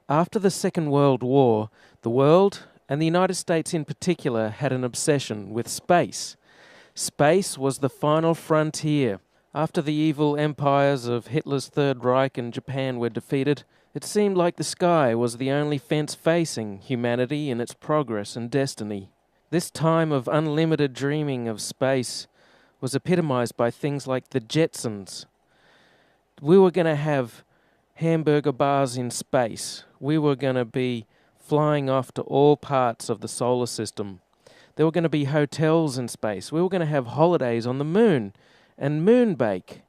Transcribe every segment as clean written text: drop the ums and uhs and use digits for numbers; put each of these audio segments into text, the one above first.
After the Second World War, the world, and the United States in particular, had an obsession with space. Space was the final frontier. After the evil empires of Hitler's Third Reich and Japan were defeated, it seemed like the sky was the only fence facing humanity in its progress and destiny. This time of unlimited dreaming of space was epitomized by things like the Jetsons. We were going to have hamburger bars in space. We were going to be flying off to all parts of the solar system. There were going to be hotels in space. We were going to have holidays on the moon and moonbake.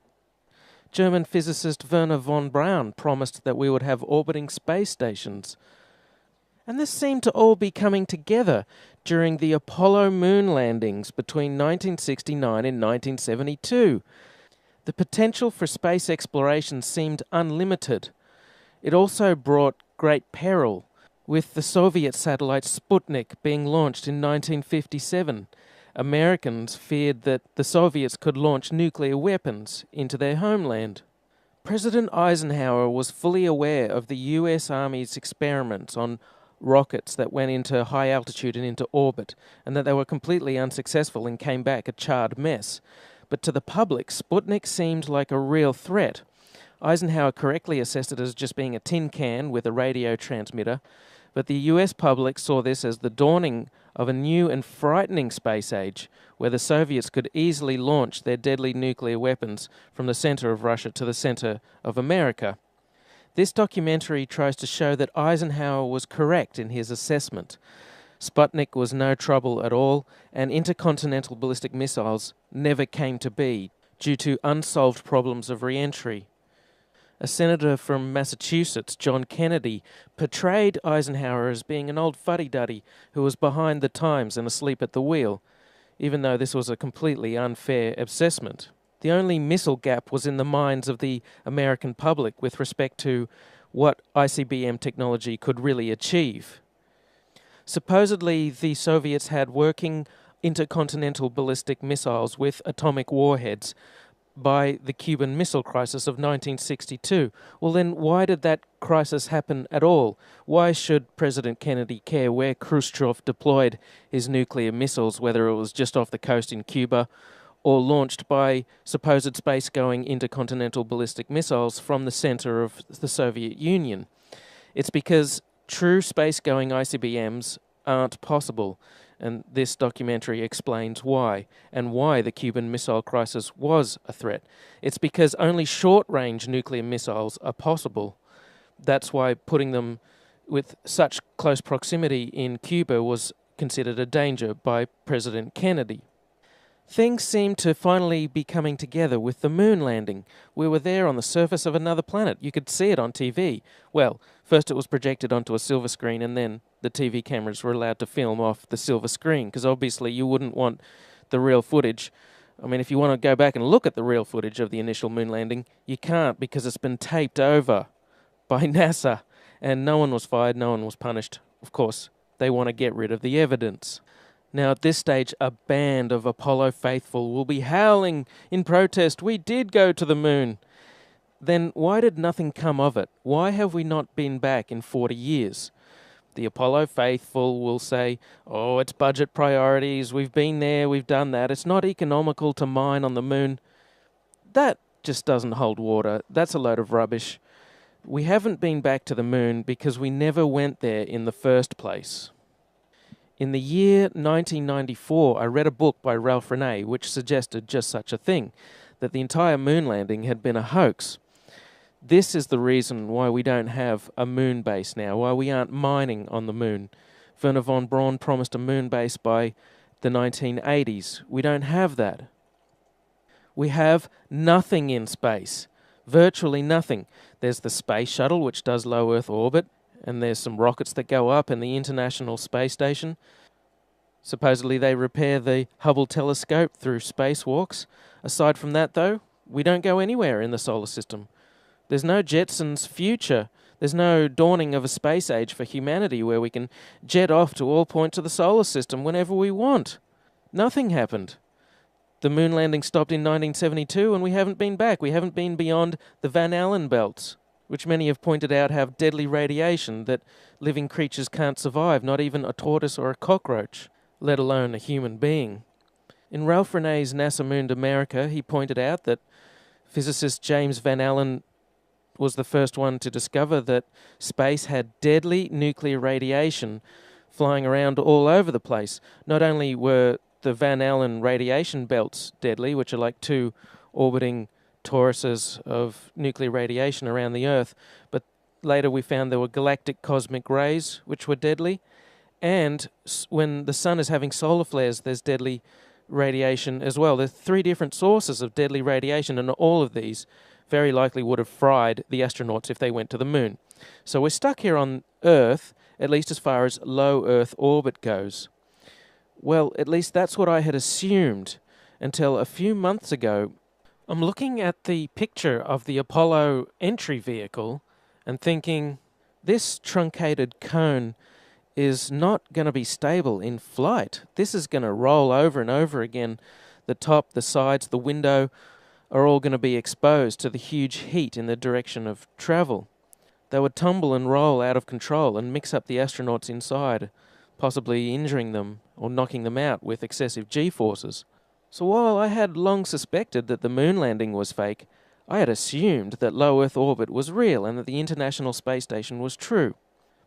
German physicist Werner von Braun promised that we would have orbiting space stations. And this seemed to all be coming together during the Apollo moon landings between 1969 and 1972. The potential for space exploration seemed unlimited. It also brought great peril, with the Soviet satellite Sputnik being launched in 1957. Americans feared that the Soviets could launch nuclear weapons into their homeland. President Eisenhower was fully aware of the US Army's experiments on rockets that went into high altitude and into orbit, and that they were completely unsuccessful and came back a charred mess. But to the public, Sputnik seemed like a real threat. Eisenhower correctly assessed it as just being a tin can with a radio transmitter, but the US public saw this as the dawning of a new and frightening space age, where the Soviets could easily launch their deadly nuclear weapons from the center of Russia to the center of America. This documentary tries to show that Eisenhower was correct in his assessment. Sputnik was no trouble at all, and intercontinental ballistic missiles never came to be due to unsolved problems of re-entry. A senator from Massachusetts, John Kennedy, portrayed Eisenhower as being an old fuddy-duddy who was behind the times and asleep at the wheel, even though this was a completely unfair assessment. The only missile gap was in the minds of the American public with respect to what ICBM technology could really achieve. Supposedly, the Soviets had working intercontinental ballistic missiles with atomic warheads by the Cuban Missile Crisis of 1962. Well, then why did that crisis happen at all? Why should President Kennedy care where Khrushchev deployed his nuclear missiles, whether it was just off the coast in Cuba or launched by supposed space-going intercontinental ballistic missiles from the center of the Soviet Union? It's because true space-going ICBMs aren't possible, and this documentary explains why, and why the Cuban Missile Crisis was a threat. It's because only short-range nuclear missiles are possible. That's why putting them with such close proximity in Cuba was considered a danger by President Kennedy. Things seemed to finally be coming together with the moon landing. We were there on the surface of another planet. You could see it on TV. Well, first it was projected onto a silver screen, and then the TV cameras were allowed to film off the silver screen, because obviously you wouldn't want the real footage. I mean, if you want to go back and look at the real footage of the initial moon landing, you can't, because it's been taped over by NASA, and no one was fired, no one was punished. Of course, they want to get rid of the evidence. Now, at this stage, a band of Apollo faithful will be howling in protest, "We did go to the moon." Then why did nothing come of it? Why have we not been back in 40 years? The Apollo faithful will say, "Oh, it's budget priorities, we've been there, we've done that, it's not economical to mine on the moon." That just doesn't hold water. That's a load of rubbish. We haven't been back to the moon because we never went there in the first place. In the year 1994, I read a book by Ralph Renee which suggested just such a thing, that the entire moon landing had been a hoax. This is the reason why we don't have a moon base now, why we aren't mining on the moon. Werner von Braun promised a moon base by the 1980s. We don't have that. We have nothing in space, virtually nothing. There's the space shuttle, which does low Earth orbit, and there's some rockets that go up in the International Space Station. Supposedly they repair the Hubble telescope through spacewalks. Aside from that, though, we don't go anywhere in the solar system. There's no Jetsons future. There's no dawning of a space age for humanity where we can jet off to all points of the solar system whenever we want. Nothing happened. The moon landing stopped in 1972 and we haven't been back. We haven't been beyond the Van Allen belts. which many have pointed out have deadly radiation that living creatures can't survive, not even a tortoise or a cockroach, let alone a human being. In Ralph Rene's NASA Moon to America, he pointed out that physicist James Van Allen was the first one to discover that space had deadly nuclear radiation flying around all over the place. Not only were the Van Allen radiation belts deadly, which are like two orbiting toruses of nuclear radiation around the Earth, but later we found there were galactic cosmic rays, which were deadly. And when the sun is having solar flares, there's deadly radiation as well. There's 3 different sources of deadly radiation, and all of these very likely would have fried the astronauts if they went to the moon. So we're stuck here on Earth, at least as far as low Earth orbit goes. Well, at least that's what I had assumed until a few months ago. I'm looking at the picture of the Apollo entry vehicle and thinking, this truncated cone is not going to be stable in flight. This is going to roll over and over again. The top, the sides, the window are all going to be exposed to the huge heat in the direction of travel. They would tumble and roll out of control and mix up the astronauts inside, possibly injuring them or knocking them out with excessive G-forces. So while I had long suspected that the moon landing was fake, I had assumed that low Earth orbit was real and that the International Space Station was true.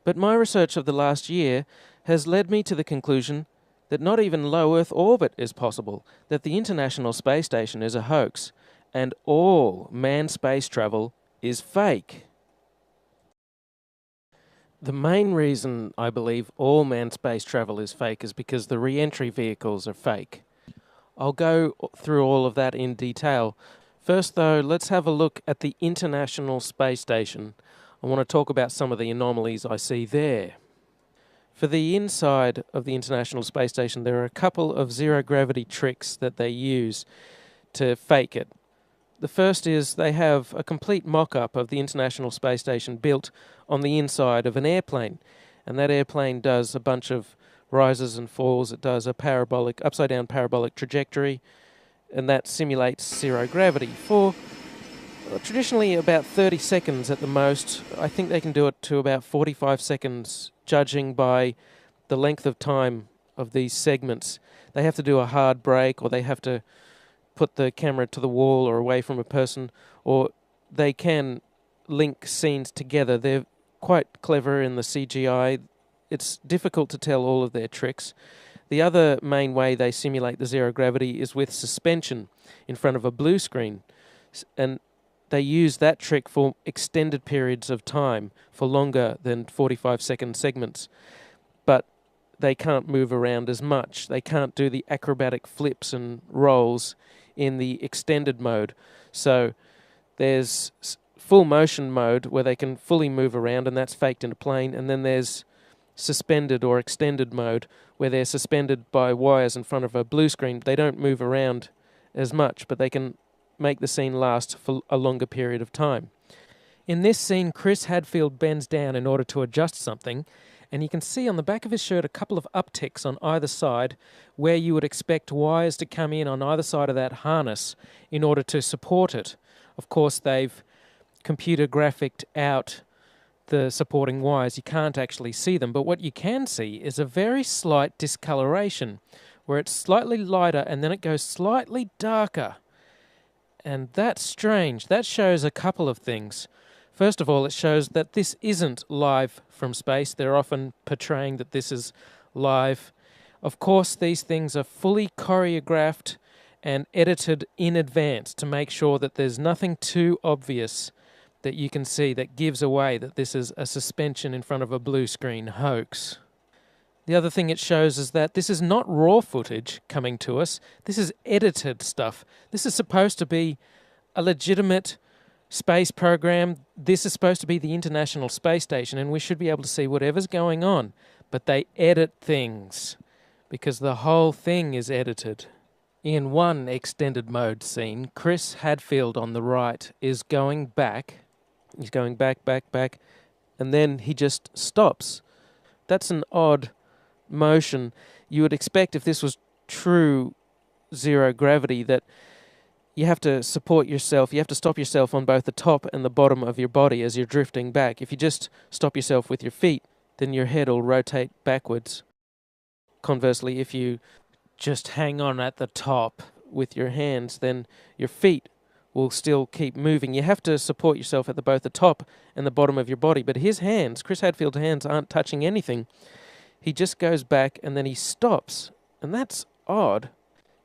But my research of the last year has led me to the conclusion that not even low Earth orbit is possible, that the International Space Station is a hoax, and all manned space travel is fake. The main reason I believe all manned space travel is fake is because the re-entry vehicles are fake. I'll go through all of that in detail. First though, let's have a look at the International Space Station. I want to talk about some of the anomalies I see there. For the inside of the International Space Station, there are a couple of zero-gravity tricks that they use to fake it. The first is they have a complete mock-up of the International Space Station built on the inside of an airplane. And that airplane does a bunch of rises and falls. It does a parabolic, upside-down parabolic trajectory, and that simulates zero gravity for traditionally about 30 seconds at the most. I think they can do it to about 45 seconds, judging by the length of time of these segments. They have to do a hard break, or they have to put the camera to the wall or away from a person, or they can link scenes together. They're quite clever in the CGI. It's difficult to tell all of their tricks. The other main way they simulate the zero gravity is with suspension in front of a blue screen. And they use that trick for extended periods of time, for longer than 45-second segments. But they can't move around as much. They can't do the acrobatic flips and rolls in the extended mode. So there's full motion mode where they can fully move around, and that's faked in a plane. And then there's suspended or extended mode where they're suspended by wires in front of a blue screen. They don't move around as much, but they can make the scene last for a longer period of time. In this scene, Chris Hadfield bends down in order to adjust something, and you can see on the back of his shirt a couple of upticks on either side where you would expect wires to come in on either side of that harness in order to support it. Of course, they've computer graphicked out the supporting wires. You can't actually see them, but what you can see is a very slight discoloration where it's slightly lighter and then it goes slightly darker. And that's strange. That shows a couple of things. First of all, it shows that this isn't live from space. They're often portraying that this is live. Of course, these things are fully choreographed and edited in advance to make sure that there's nothing too obvious that you can see that gives away that this is a suspension in front of a blue screen hoax. The other thing it shows is that this is not raw footage coming to us. This is edited stuff. This is supposed to be a legitimate space program. This is supposed to be the International Space Station, and we should be able to see whatever's going on. But they edit things because the whole thing is edited. In one extended mode scene, Chris Hadfield on the right is going back. He's going back, and then he just stops. That's an odd motion. You would expect if this was true zero gravity that you have to support yourself, you have to stop yourself on both the top and the bottom of your body as you're drifting back. If you just stop yourself with your feet, then your head will rotate backwards. Conversely, if you just hang on at the top with your hands, then your feet will still keep moving. You have to support yourself at both the top and the bottom of your body. But his hands, Chris Hadfield's hands, aren't touching anything. He just goes back and then he stops. And that's odd.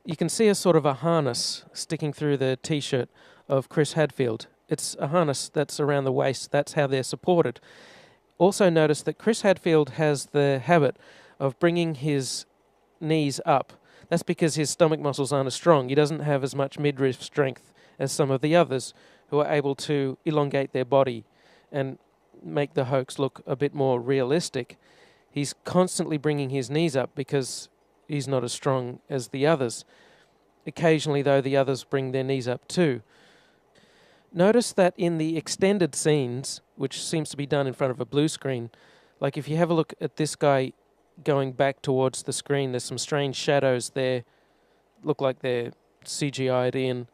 You can see a sort of a harness sticking through the T-shirt of Chris Hadfield. It's a harness that's around the waist. That's how they're supported. Also notice that Chris Hadfield has the habit of bringing his knees up. That's because his stomach muscles aren't as strong. He doesn't have as much midriff strength as some of the others who are able to elongate their body and make the hoax look a bit more realistic. He's constantly bringing his knees up because he's not as strong as the others. Occasionally, though, the others bring their knees up too. Notice that in the extended scenes, which seems to be done in front of a blue screen, like if you have a look at this guy going back towards the screen, there's some strange shadows there, look like they're CGI'd in.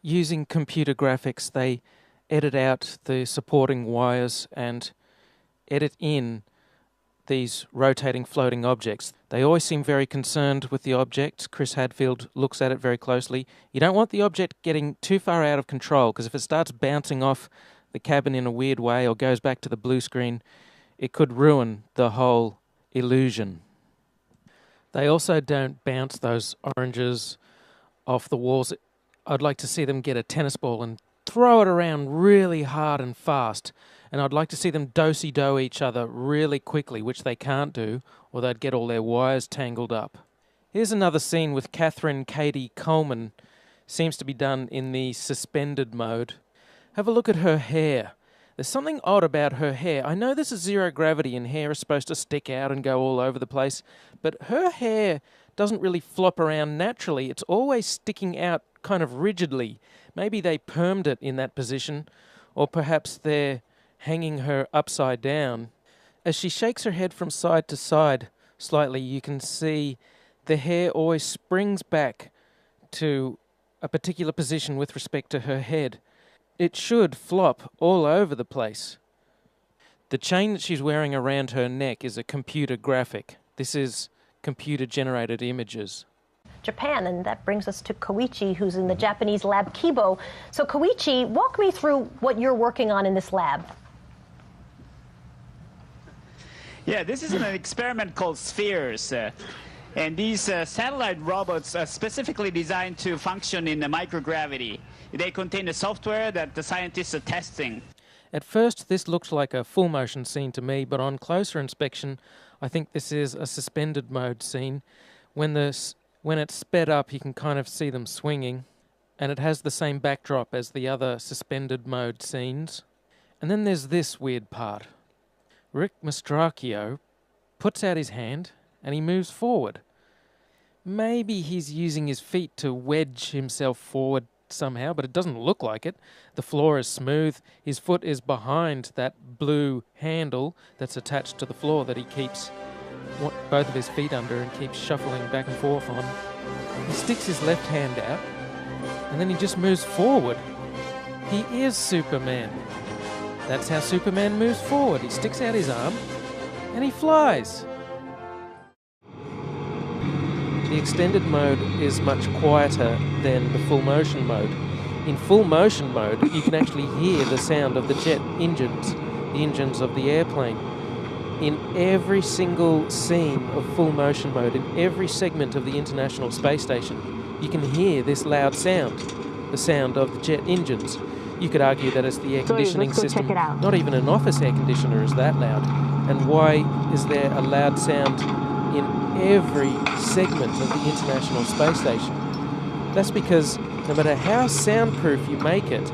Using computer graphics, they edit out the supporting wires and edit in these rotating floating objects. They always seem very concerned with the object. Chris Hadfield looks at it very closely. You don't want the object getting too far out of control, because if it starts bouncing off the cabin in a weird way or goes back to the blue screen, it could ruin the whole illusion. They also don't bounce those oranges off the walls. I'd like to see them get a tennis ball and throw it around really hard and fast. And I'd like to see them do-si-do each other really quickly, which they can't do, or they'd get all their wires tangled up. Here's another scene with Catherine Katie Coleman. Seems to be done in the suspended mode. Have a look at her hair. There's something odd about her hair. I know this is zero gravity and hair is supposed to stick out and go all over the place, but her hair doesn't really flop around naturally. It's always sticking out kind of rigidly. Maybe they permed it in that position, or perhaps they're hanging her upside down. As she shakes her head from side to side slightly, you can see the hair always springs back to a particular position with respect to her head. It should flop all over the place. The chain that she's wearing around her neck is a computer graphic. This is computer-generated images. Japan, and that brings us to Koichi, who's in the Japanese lab Kibo. So Koichi, walk me through what you're working on in this lab. Yeah, this is an experiment called Spheres. And these satellite robots are specifically designed to function in the microgravity. They contain the software that the scientists are testing. At first, this looked like a full motion scene to me, but on closer inspection, I think this is a suspended mode scene. When it's sped up, you can kind of see them swinging, and it has the same backdrop as the other suspended mode scenes. And then there's this weird part. Rick Mastracchio puts out his hand and he moves forward. Maybe he's using his feet to wedge himself forward somehow, but it doesn't look like it. The floor is smooth. His foot is behind that blue handle that's attached to the floor that he keeps both of his feet under and keeps shuffling back and forth on. He sticks his left hand out and then he just moves forward. He is Superman. That's how Superman moves forward. He sticks out his arm and he flies. The extended mode is much quieter than the full motion mode. In full motion mode, you can actually hear the sound of the jet engines, the engines of the airplane. In every single scene of full motion mode, in every segment of the International Space Station, you can hear this loud sound, the sound of the jet engines. You could argue that it's the air conditioning system. Not even an office air conditioner is that loud. And why is there a loud sound in every segment of the International Space Station? That's because no matter how soundproof you make it,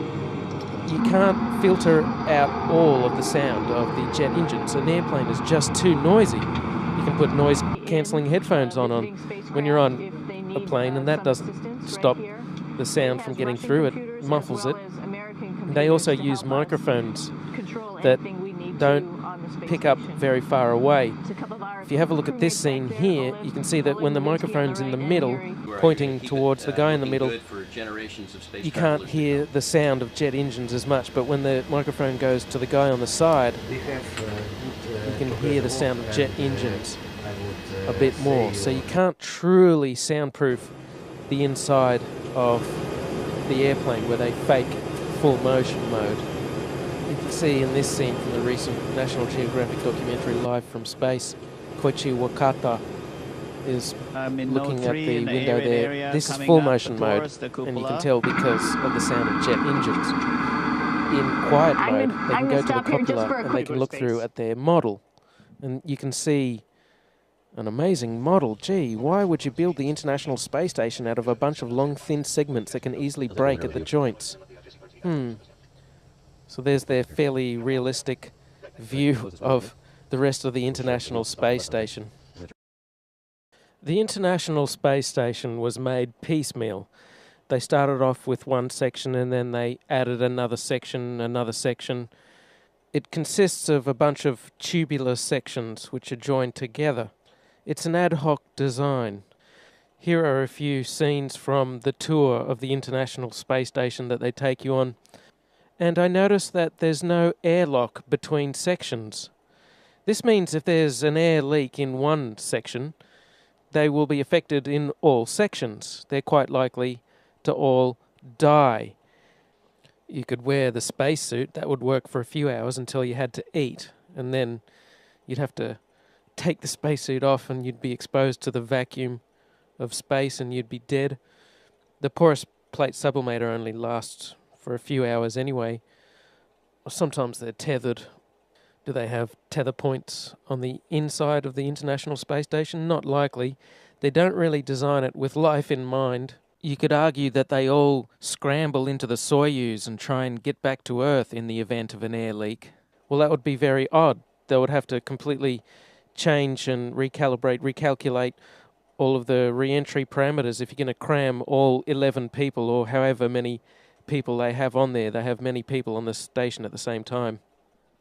you can't filter out all of the sound of the jet engines. An airplane is just too noisy. You can put noise-cancelling headphones on when you're on a plane, and that doesn't stop the sound from getting through. It muffles it. They also use microphones that don't pick up very far away. If you have a look at this scene here, you can see that when the microphone's in the middle, pointing towards the guy in the middle, you can't hear the sound of jet engines as much, but when the microphone goes to the guy on the side, you can hear the sound of jet engines a bit more. So you can't truly soundproof the inside of the airplane where they fake full motion mode. You can see in this scene from the recent National Geographic documentary Live from Space, Koichi Wakata is looking at the window there. This is full motion mode, and you can tell because of the sound of jet engines. In quiet mode, they can go to the cupola and they can look through at their model. And you can see an amazing model. Gee, why would you build the International Space Station out of a bunch of long, thin segments that can easily break at the joints? So there's their fairly realistic view of the rest of the International Space Station. The International Space Station was made piecemeal. They started off with one section and then they added another section. It consists of a bunch of tubular sections which are joined together. It's an ad hoc design. Here are a few scenes from the tour of the International Space Station that they take you on. And I noticed that there's no airlock between sections. This means if there's an air leak in one section, they will be affected in all sections. They're quite likely to all die. You could wear the spacesuit. That would work for a few hours until you had to eat. And then you'd have to take the spacesuit off and you'd be exposed to the vacuum of space and you'd be dead. The porous plate sublimator only lasts for a few hours anyway. Sometimes they're tethered. Do they have tether points on the inside of the International Space Station? Not likely. They don't really design it with life in mind. You could argue that they all scramble into the Soyuz and try and get back to Earth in the event of an air leak. Well, that would be very odd. They would have to completely change and recalculate all of the re-entry parameters if you're going to cram all 11 people or however many people they have on there. They have many people on the station at the same time.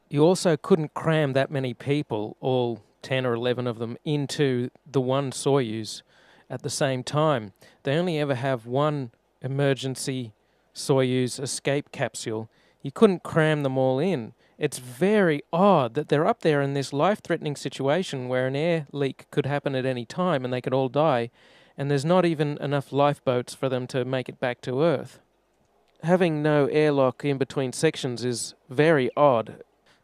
You also couldn't cram that many people, all 10 or 11 of them, into the one Soyuz at the same time. They only ever have one emergency Soyuz escape capsule. You couldn't cram them all in. It's very odd that they're up there in this life-threatening situation where an air leak could happen at any time and they could all die, and there's not even enough lifeboats for them to make it back to Earth. Having no airlock in between sections is very odd.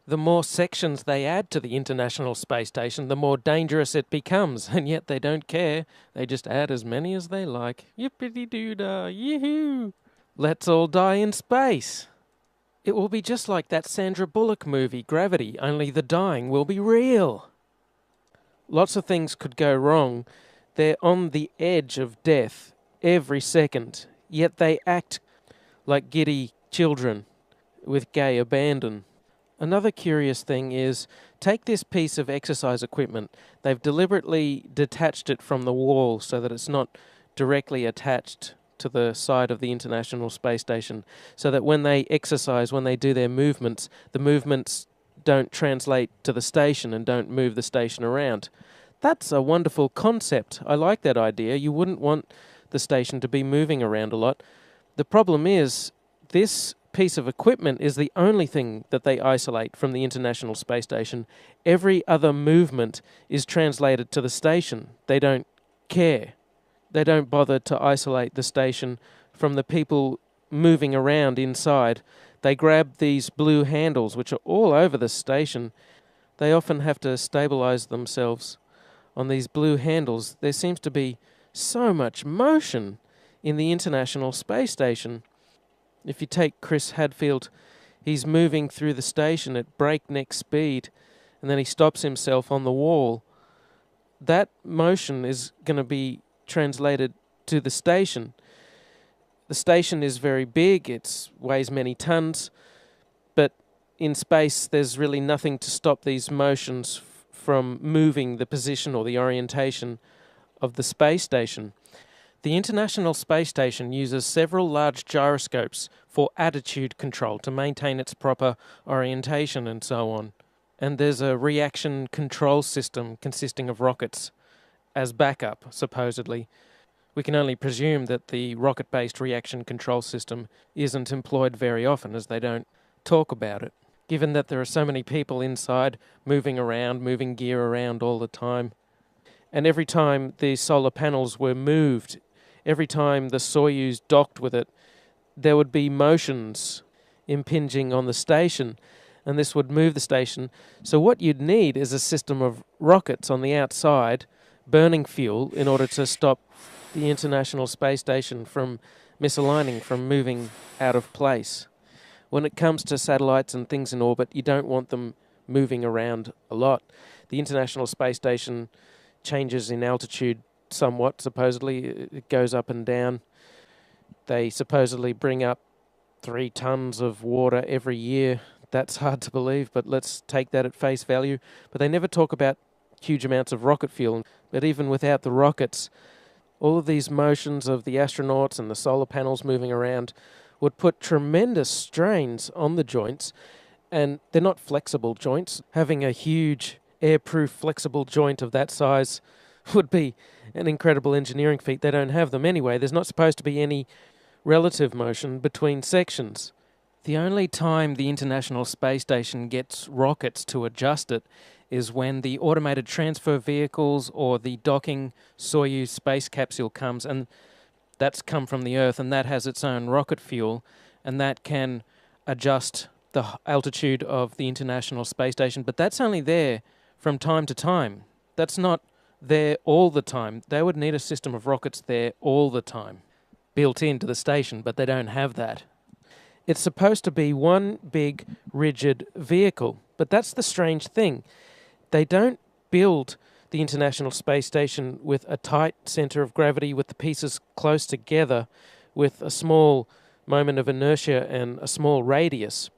The more sections they add to the International Space Station, the more dangerous it becomes, and yet they don't care. They just add as many as they like. Yippity-doo-dah, yoo-hoo! Let's all die in space! It will be just like that Sandra Bullock movie, Gravity, only the dying will be real. Lots of things could go wrong. They're on the edge of death every second, yet they act like giddy children with gay abandon. Another curious thing is, take this piece of exercise equipment. They've deliberately detached it from the wall so that it's not directly attached to the side of the International Space Station, so that when they exercise, when they do their movements, the movements don't translate to the station and don't move the station around. That's a wonderful concept. I like that idea. You wouldn't want the station to be moving around a lot. The problem is, this piece of equipment is the only thing that they isolate from the International Space Station. Every other movement is translated to the station. They don't care. They don't bother to isolate the station from the people moving around inside. They grab these blue handles, which are all over the station. They often have to stabilize themselves on these blue handles. There seems to be so much motion in the International Space Station. If you take Chris Hadfield, he's moving through the station at breakneck speed, and then he stops himself on the wall. That motion is going to be translated to the station. The station is very big, it weighs many tons, but in space there's really nothing to stop these motions from moving the position or the orientation of the space station. The International Space Station uses several large gyroscopes for attitude control to maintain its proper orientation and so on. And there's a reaction control system consisting of rockets as backup, supposedly. We can only presume that the rocket-based reaction control system isn't employed very often, as they don't talk about it, given that there are so many people inside moving around, moving gear around all the time. And every time the solar panels were moved, every time the Soyuz docked with it, there would be motions impinging on the station, and this would move the station. So what you'd need is a system of rockets on the outside burning fuel in order to stop the International Space Station from misaligning, from moving out of place. When it comes to satellites and things in orbit, you don't want them moving around a lot. The International Space Station changes in altitude somewhat, supposedly. It goes up and down. They supposedly bring up 3 tons of water every year. That's hard to believe, but let's take that at face value. But they never talk about huge amounts of rocket fuel. But even without the rockets, all of these motions of the astronauts and the solar panels moving around would put tremendous strains on the joints, and they're not flexible joints. Having a huge airproof flexible joint of that size would be an incredible engineering feat. They don't have them anyway. There's not supposed to be any relative motion between sections. The only time the International Space Station gets rockets to adjust it is when the automated transfer vehicles or the docking Soyuz space capsule comes, and that's come from the Earth, and that has its own rocket fuel, and that can adjust the altitude of the International Space Station. But that's only there from time to time. That's not there all the time. They would need a system of rockets there all the time, built into the station, but they don't have that. It's supposed to be one big, rigid vehicle, but that's the strange thing. They don't build the International Space Station with a tight center of gravity, with the pieces close together, with a small moment of inertia and a small radius,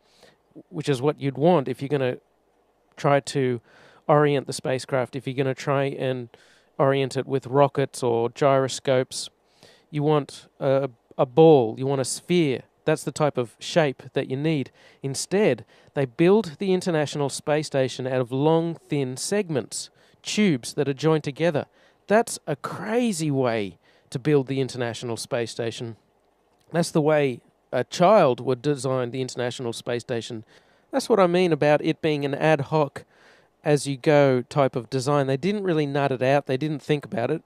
which is what you'd want if you're going to try to orient the spacecraft, if you're going to try and orient it with rockets or gyroscopes. You want a ball, you want a sphere. That's the type of shape that you need. Instead, they build the International Space Station out of long, thin segments, tubes that are joined together. That's a crazy way to build the International Space Station. That's the way a child would design the International Space Station. That's what I mean about it being an ad hoc, as-you-go type of design. They didn't really nut it out. They didn't think about it.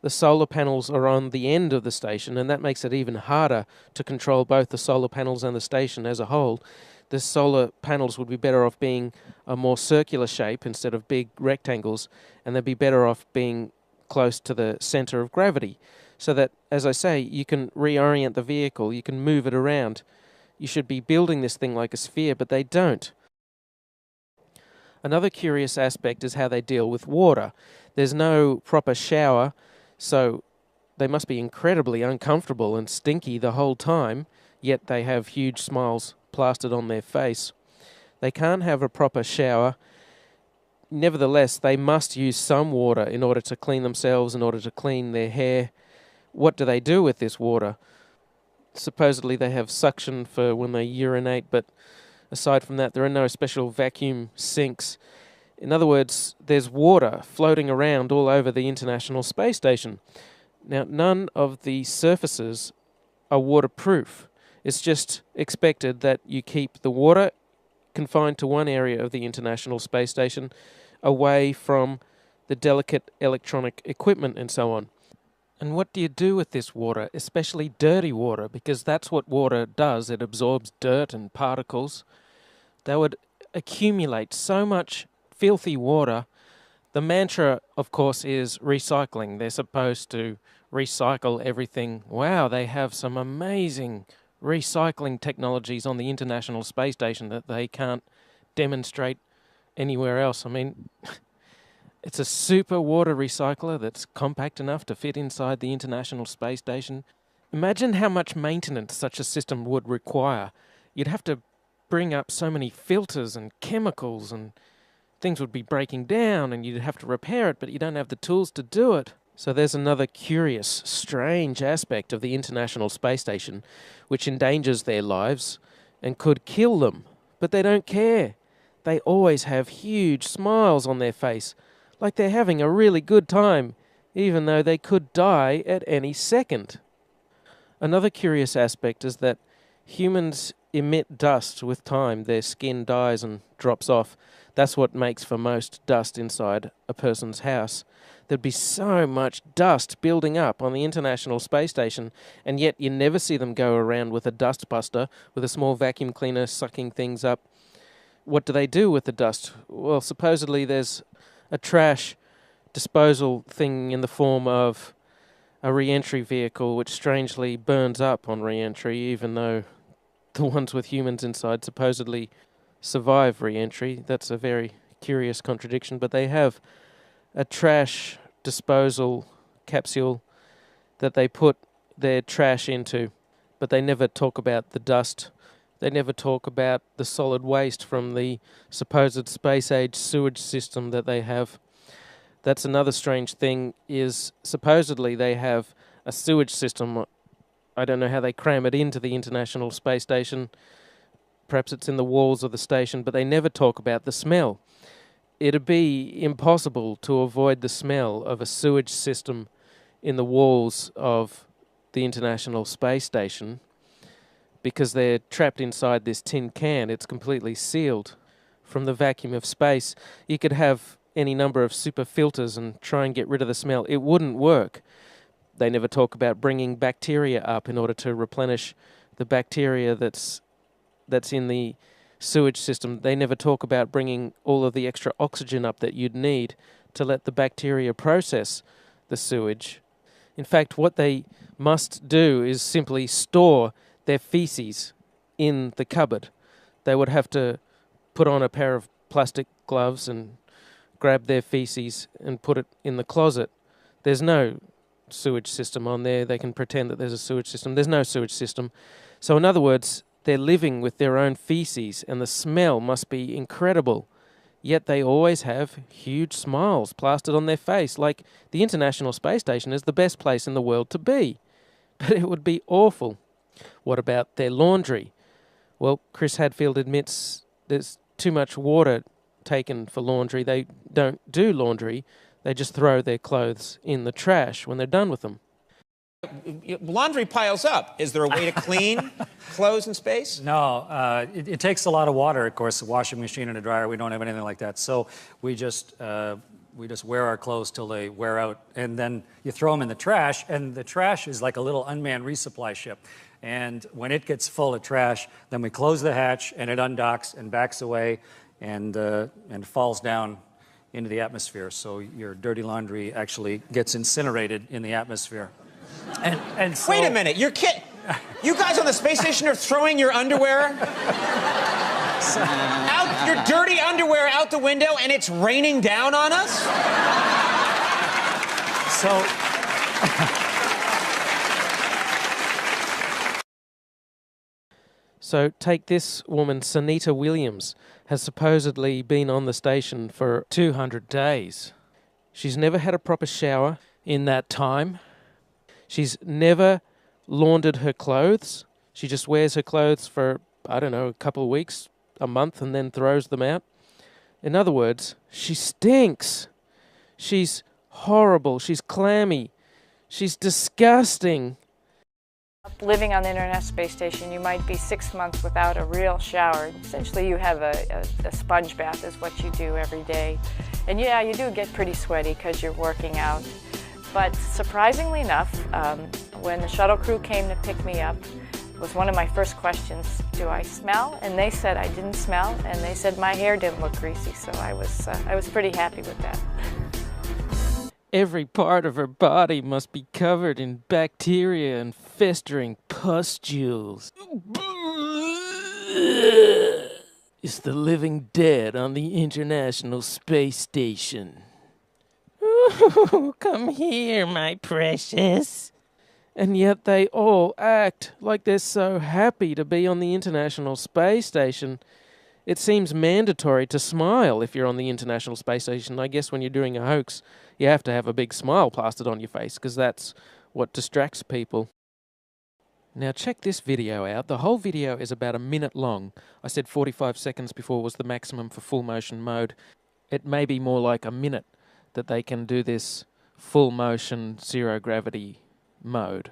The solar panels are on the end of the station, and that makes it even harder to control both the solar panels and the station as a whole. The solar panels would be better off being a more circular shape instead of big rectangles, and they'd be better off being close to the center of gravity, so that, as I say, you can reorient the vehicle, you can move it around. You should be building this thing like a sphere, but they don't. Another curious aspect is how they deal with water. There's no proper shower, so they must be incredibly uncomfortable and stinky the whole time, yet they have huge smiles plastered on their face. They can't have a proper shower. Nevertheless, they must use some water in order to clean themselves, in order to clean their hair. What do they do with this water? Supposedly they have suction for when they urinate, but aside from that, there are no special vacuum sinks. In other words, there's water floating around all over the International Space Station. Now, none of the surfaces are waterproof. It's just expected that you keep the water confined to one area of the International Space Station, away from the delicate electronic equipment and so on. And what do you do with this water, especially dirty water? Because that's what water does. It absorbs dirt and particles. They would accumulate so much filthy water. The mantra, of course, is recycling. They're supposed to recycle everything. Wow, they have some amazing recycling technologies on the International Space Station that they can't demonstrate anywhere else. I mean, it's a super water recycler that's compact enough to fit inside the International Space Station. Imagine how much maintenance such a system would require. You'd have to bring up so many filters and chemicals, and things would be breaking down and you'd have to repair it, but you don't have the tools to do it. So there's another curious, strange aspect of the International Space Station which endangers their lives and could kill them. But they don't care. they always have huge smiles on their face, like they're having a really good time, even though they could die at any second. Another curious aspect is that humans emit dust with time. Their skin dies and drops off. That's what makes for most dust inside a person's house. There'd be so much dust building up on the International Space Station, and yet you never see them go around with a dust buster, with a small vacuum cleaner sucking things up. What do they do with the dust? Well, supposedly there's a trash disposal thing in the form of a re-entry vehicle which strangely burns up on re-entry, even though the ones with humans inside supposedly survive re-entry. That's a very curious contradiction, but they have a trash disposal capsule that they put their trash into, but they never talk about the dust. They never talk about the solid waste from the supposed space-age sewage system that they have. That's another strange thing, is supposedly they have a sewage system. I don't know how they cram it into the International Space Station. Perhaps it's in the walls of the station, but they never talk about the smell. It'd be impossible to avoid the smell of a sewage system in the walls of the International Space Station because they're trapped inside this tin can. It's completely sealed from the vacuum of space. You could have any number of super filters and try and get rid of the smell. It wouldn't work. They never talk about bringing bacteria up in order to replenish the bacteria that's in the sewage system. They never talk about bringing all of the extra oxygen up that you'd need to let the bacteria process the sewage. In fact, what they must do is simply store their feces in the cupboard. They would have to put on a pair of plastic gloves and grab their feces and put it in the closet. There's no sewage system on there. They can pretend that there's a sewage system. There's no sewage system. So in other words, they're living with their own feces, and the smell must be incredible. Yet they always have huge smiles plastered on their face, like the International Space Station is the best place in the world to be. But it would be awful. What about their laundry? Well, Chris Hadfield admits there's too much water taken for laundry. They don't do laundry. They just throw their clothes in the trash when they're done with them. Laundry piles up. Is there a way to clean clothes in space? No, it takes a lot of water, of course, a washing machine and a dryer. We don't have anything like that. So we just wear our clothes till they wear out, and then you throw them in the trash, and the trash is like a little unmanned resupply ship. And when it gets full of trash, then we close the hatch, and it undocks and backs away and falls down into the atmosphere. So your dirty laundry actually gets incinerated in the atmosphere. And so, wait a minute, you guys on the space station are throwing your underwear out, your dirty underwear out the window, and it's raining down on us? So take this woman, Sunita Williams, has supposedly been on the station for 200 days. She's never had a proper shower in that time. She's never laundered her clothes. She just wears her clothes for, I don't know, a couple of weeks, a month, and then throws them out. In other words, she stinks. She's horrible. She's clammy. She's disgusting. Living on the International Space Station, you might be 6 months without a real shower. Essentially, you have a sponge bath is what you do every day. And yeah, you do get pretty sweaty because you're working out. But surprisingly enough, when the shuttle crew came to pick me up, was one of my first questions, do I smell? And they said I didn't smell, and they said my hair didn't look greasy, so I was pretty happy with that. Every part of her body must be covered in bacteria and festering pustules. It's the living dead on the International Space Station. Ooh, come here, my precious. And yet they all act like they're so happy to be on the International Space Station. It seems mandatory to smile if you're on the International Space Station. I guess when you're doing a hoax, you have to have a big smile plastered on your face because that's what distracts people. Now check this video out. The whole video is about a minute long. I said 45 seconds before was the maximum for full motion mode. It may be more like a minute that they can do this full motion zero gravity mode,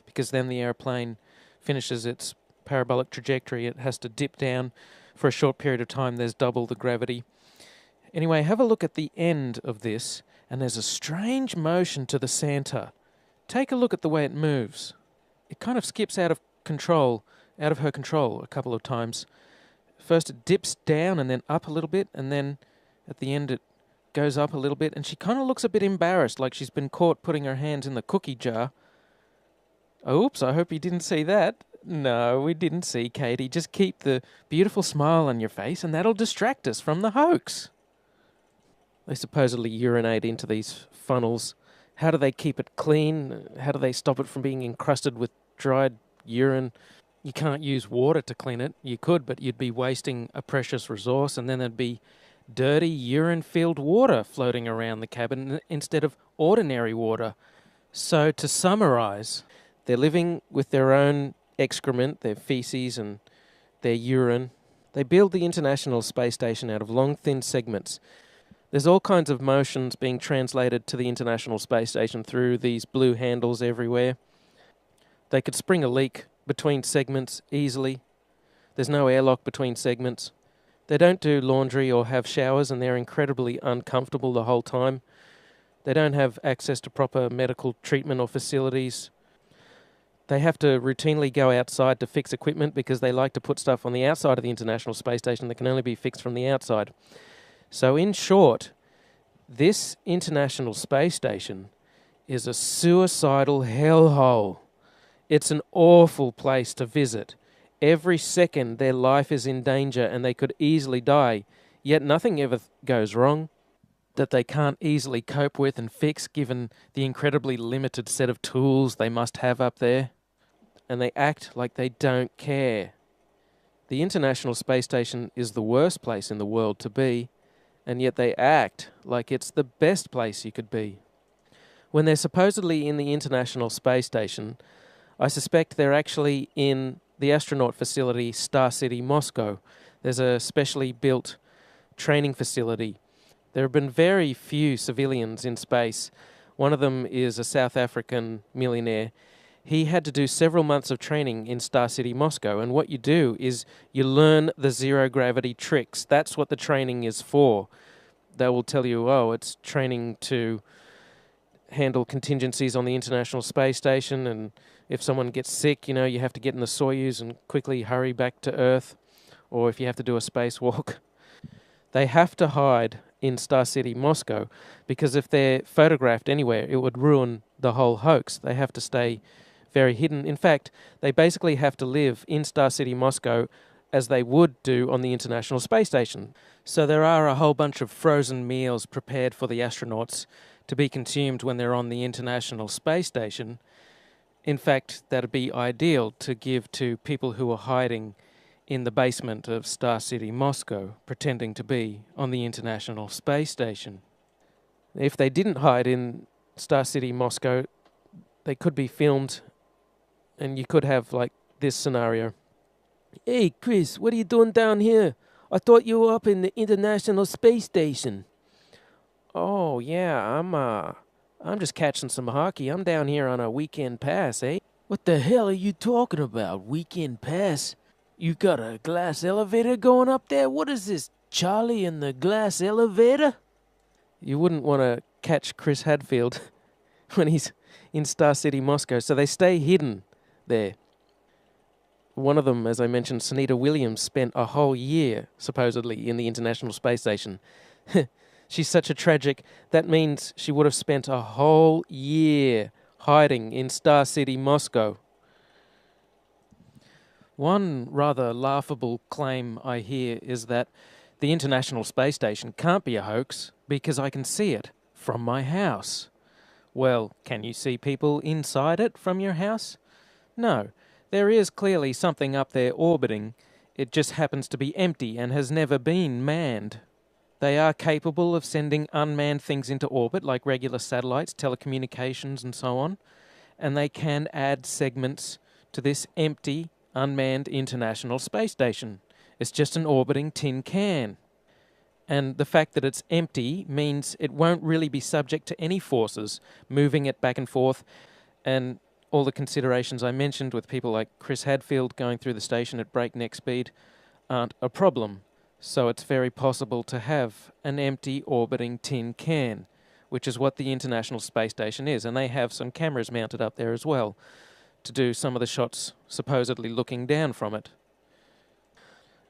because then the airplane finishes its parabolic trajectory. It has to dip down for a short period of time. There's double the gravity. Anyway, have a look at the end of this, and there's a strange motion to the center. Take a look at the way it moves. It kind of skips out of her control a couple of times. First it dips down and then up a little bit, and then at the end it goes up a little bit, and she kind of looks a bit embarrassed, like she's been caught putting her hands in the cookie jar. Oops, I hope you didn't see that. No, we didn't see, Katie. Just keep the beautiful smile on your face, and that'll distract us from the hoax. They supposedly urinate into these funnels. How do they keep it clean? How do they stop it from being encrusted with dried urine? You can't use water to clean it. You could, but you'd be wasting a precious resource, and then there'd be dirty urine-filled water floating around the cabin instead of ordinary water. So to summarize, they're living with their own excrement, their feces and their urine. They build the International Space Station out of long, thin segments. There's all kinds of motions being translated to the International Space Station through these blue handles everywhere. They could spring a leak between segments easily. There's no airlock between segments. They don't do laundry or have showers, and they're incredibly uncomfortable the whole time. They don't have access to proper medical treatment or facilities. They have to routinely go outside to fix equipment because they like to put stuff on the outside of the International Space Station that can only be fixed from the outside. So in short, this International Space Station is a suicidal hellhole. It's an awful place to visit. Every second their life is in danger and they could easily die, yet nothing ever goes wrong that they can't easily cope with and fix given the incredibly limited set of tools they must have up there. And they act like they don't care. The International Space Station is the worst place in the world to be, and yet they act like it's the best place you could be. When they're supposedly in the International Space Station, I suspect they're actually in the astronaut facility Star City, Moscow. There's a specially built training facility. There have been very few civilians in space. One of them is a South African millionaire. He had to do several months of training in Star City, Moscow, and what you do is you learn the zero-gravity tricks. That's what the training is for. They will tell you, oh, it's training to handle contingencies on the International Space Station, and if someone gets sick, you know, you have to get in the Soyuz and quickly hurry back to Earth, or if you have to do a spacewalk. They have to hide in Star City, Moscow, because if they're photographed anywhere, it would ruin the whole hoax. They have to stay very hidden. In fact, they basically have to live in Star City, Moscow, as they would do on the International Space Station. So there are a whole bunch of frozen meals prepared for the astronauts to be consumed when they're on the International Space Station. In fact, that'd be ideal to give to people who are hiding in the basement of Star City, Moscow, pretending to be on the International Space Station. If they didn't hide in Star City, Moscow, they could be filmed, and you could have, like, this scenario. Hey, Chris, what are you doing down here? I thought you were up in the International Space Station. Oh, yeah, I'm just catching some hockey. I'm down here on a weekend pass, eh? What the hell are you talking about, weekend pass? You got a glass elevator going up there? What is this, Charlie and the glass elevator? You wouldn't want to catch Chris Hadfield when he's in Star City, Moscow, so they stay hidden there. One of them, as I mentioned, Sunita Williams, spent a whole year, supposedly, in the International Space Station. She's such a tragic. That means she would have spent a whole year hiding in Star City, Moscow. One rather laughable claim I hear is that the International Space Station can't be a hoax because I can see it from my house. Well, can you see people inside it from your house? No. There is clearly something up there orbiting. It just happens to be empty and has never been manned. They are capable of sending unmanned things into orbit, like regular satellites, telecommunications, and so on, and they can add segments to this empty, unmanned International Space Station. It's just an orbiting tin can. And the fact that it's empty means it won't really be subject to any forces moving it back and forth, and all the considerations I mentioned with people like Chris Hadfield going through the station at breakneck speed aren't a problem. So it's very possible to have an empty orbiting tin can, which is what the International Space Station is, and they have some cameras mounted up there as well to do some of the shots supposedly looking down from it.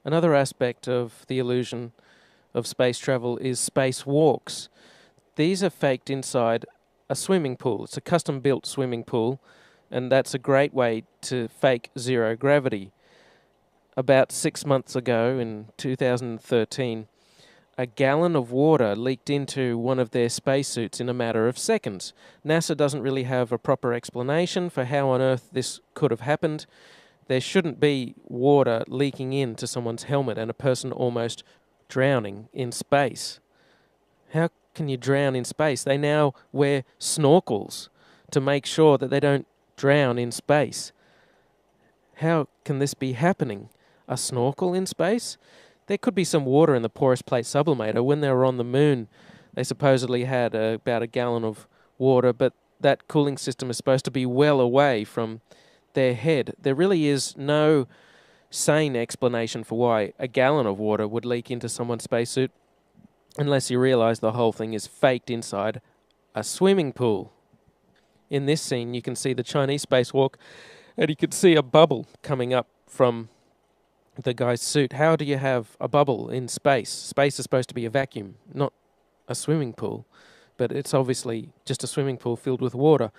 Another aspect of the illusion of space travel is spacewalks. These are faked inside a swimming pool. It's a custom-built swimming pool, and that's a great way to fake zero gravity. About 6 months ago, in 2013, a gallon of water leaked into one of their spacesuits in a matter of seconds. NASA doesn't really have a proper explanation for how on earth this could have happened. There shouldn't be water leaking into someone's helmet and a person almost drowning in space. How can you drown in space? They now wear snorkels to make sure that they don't drown in space. How can this be happening? A snorkel in space? There could be some water in the porous plate sublimator. When they were on the moon, they supposedly had about a gallon of water, but that cooling system is supposed to be well away from their head. There really is no sane explanation for why a gallon of water would leak into someone's spacesuit, unless you realize the whole thing is faked inside a swimming pool. In this scene, you can see the Chinese spacewalk, and you can see a bubble coming up from the guy's suit. How do you have a bubble in space? Space is supposed to be a vacuum, not a swimming pool, but it's obviously just a swimming pool filled with water.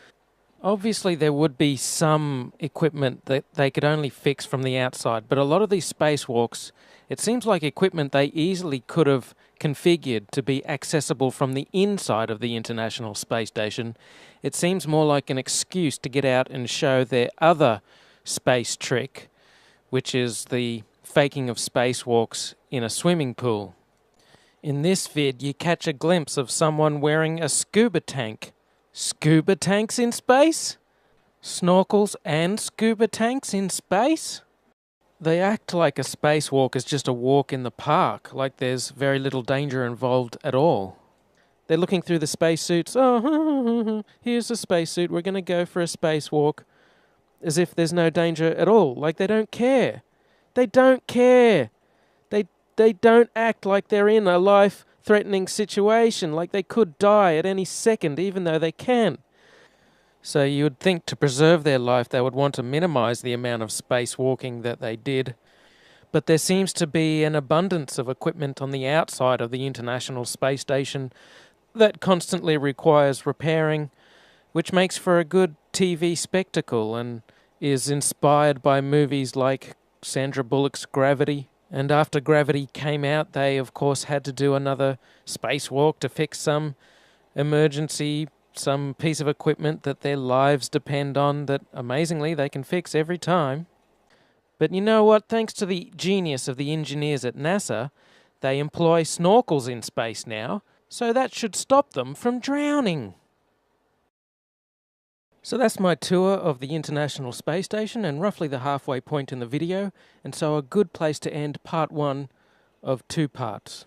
Obviously, there would be some equipment that they could only fix from the outside, but a lot of these spacewalks, it seems like equipment they easily could have configured to be accessible from the inside of the International Space Station. It seems more like an excuse to get out and show their other space trick, which is the faking of spacewalks in a swimming pool. In this vid, you catch a glimpse of someone wearing a scuba tank. Scuba tanks in space? Snorkels and scuba tanks in space? They act like a spacewalk is just a walk in the park, like there's very little danger involved at all. They're looking through the spacesuits. Oh, here's a spacesuit, we're going to go for a spacewalk. As if there's no danger at all, like they don't care. They don't care. They don't act like they're in a life-threatening situation, like they could die at any second, even though they can. So you would think to preserve their life, they would want to minimize the amount of spacewalking that they did. But there seems to be an abundance of equipment on the outside of the International Space Station that constantly requires repairing, which makes for a good TV spectacle and is inspired by movies like Sandra Bullock's Gravity. And after Gravity came out, they of course had to do another spacewalk to fix some emergency, some piece of equipment that their lives depend on that amazingly they can fix every time. But you know what? Thanks to the genius of the engineers at NASA, they employ snorkels in space now, so that should stop them from drowning. So that's my tour of the International Space Station and roughly the halfway point in the video, and so a good place to end part 1 of 2 parts.